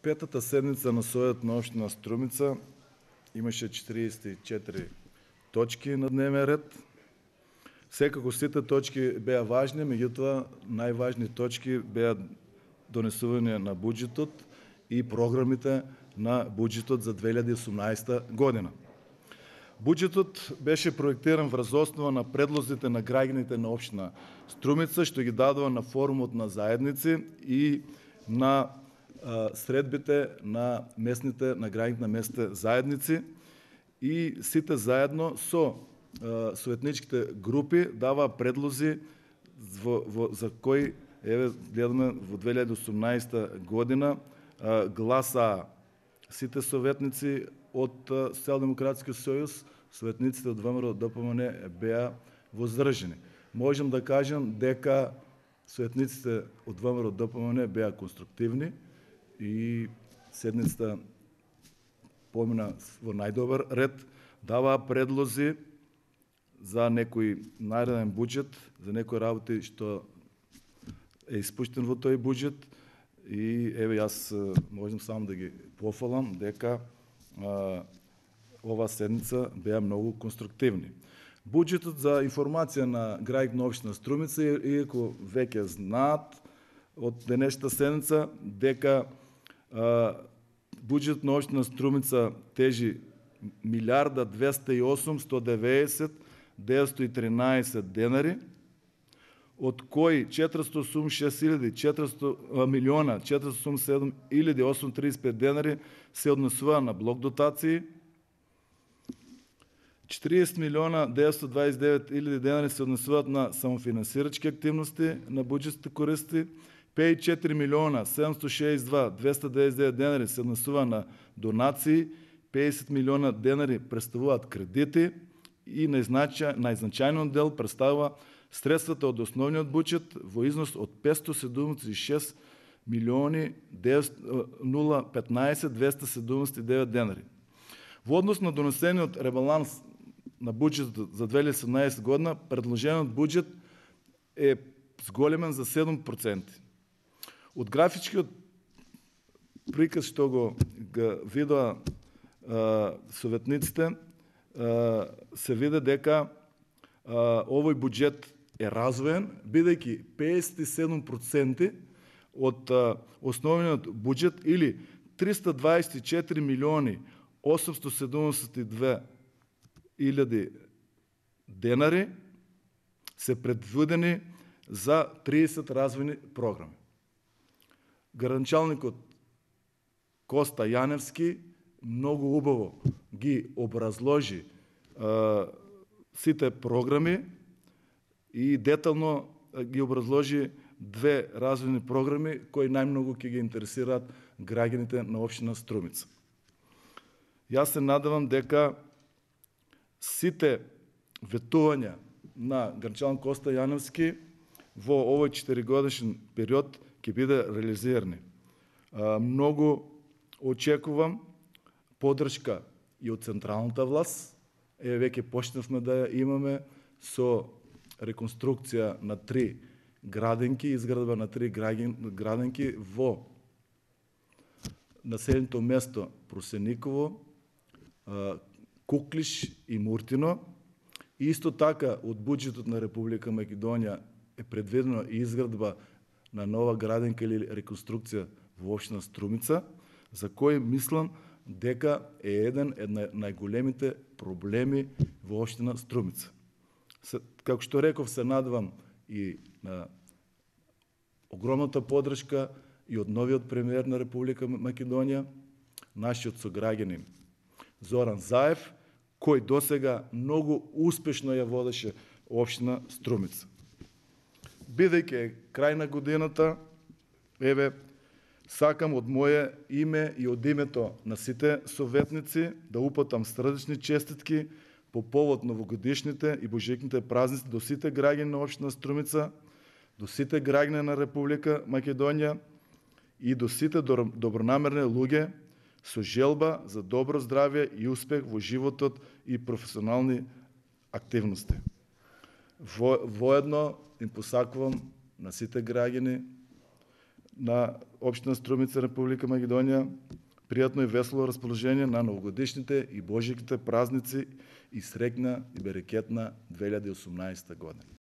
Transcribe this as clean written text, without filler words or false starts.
Петата седмица на Съвет на община Струмица имаше 44 точки на дневен ред. Секако сите точки беа важни, меѓутоа најважни точки беа донесување на буџетот и програмите на буџетот за 2018 година. Буџетот беше проектиран врз основа на предлозите на граѓаните на општина Струмица, што ги дадува на форумот на заедници и на средбите на граѓаните на местните заедници, и сите заедно со советничките групи даваа предлози за кои, еве, гледаме во 2018 година гласаа сите советници од Социјалдемократскиот сојуз, советниците од ВМРО ДПМН беа воздржани. Можем да кажем дека советниците од ВМРО ДПМН беа конструктивни и седницата помина во најдобар ред, даваа предлози за некој нареден буџет, за некои работи што е испуштен во тој буџет, и еве јас можам само да ги пофалам дека оваа седница беа многу конструктивни. Буџетот, за информација на граѓаните на општина Струмица, иако веќе знаат од денешната седница дека буџетот на општина Струмица тежи 1.208.190.913 денари, од кои 486.487.835 денари се однесува на блок дотации, 40.929.000 денари се однесуваат на самофинансирачки активности на буџетските користи, 54.762.299 денари се однесува на донации, 50 милиона денари представуваат кредити и најзначајниот дел представува средствата од основниот буџет во износ од 576.015.279 денари. Во однос на донесениот ребаланс на буџетот за 2017 година, предложениот буџет е зголемен за 7%. Од графичкиот приказ што го видоа советниците, се види дека овој буџет е развоен, бидејќи 57% од основниот буџет, или 324.872.000 денари, се предвидени за 30 развојни програми. Градоначалникот Коста Јаневски многу убаво ги образложи сите програми и детално ги образложи две развојни програми кои најмногу ќе ги интересираат граѓаните на општина Струмица. Јас се надевам дека сите ветувања на градоначалник Коста Јаневски во овој 4-годишен период ќе биде реализирани. Многу очекувам поддршка и од централната власт. Веќе почнавме да ја имаме со реконструкција на 3 градинки, изградба на 3 градинки во населеното место Просениково, Куклиш и Муртино. Исто така од буџетот на Република Македонија е предвидено и изградба на нова градинка или реконструкција во општина Струмица, за кој мислам дека е еден од најголемите проблеми во општина Струмица. Како што реков, се надевам и на огромната поддршка и од новиот премиер на Република Македонија, нашиот сограѓанин Зоран Заев, кој досега многу успешно ја водеше општина Струмица. Бидејќи е крај на годината, еве, сакам од моје име и од името на сите советници да упатам срдечни честитки по повод новогодишните и божикните празници до сите граѓани на општина Струмица, до сите граѓани на Република Македонија и до сите добронамерни луѓе со желба за добро здравје и успех во животот и професионални активности. Воедно им посакувам на сите граѓани на Община Струмица, Република Македония. Приятно и весело разположение на новогодишните и Божиките празници и срекна и берекетна 2018 година.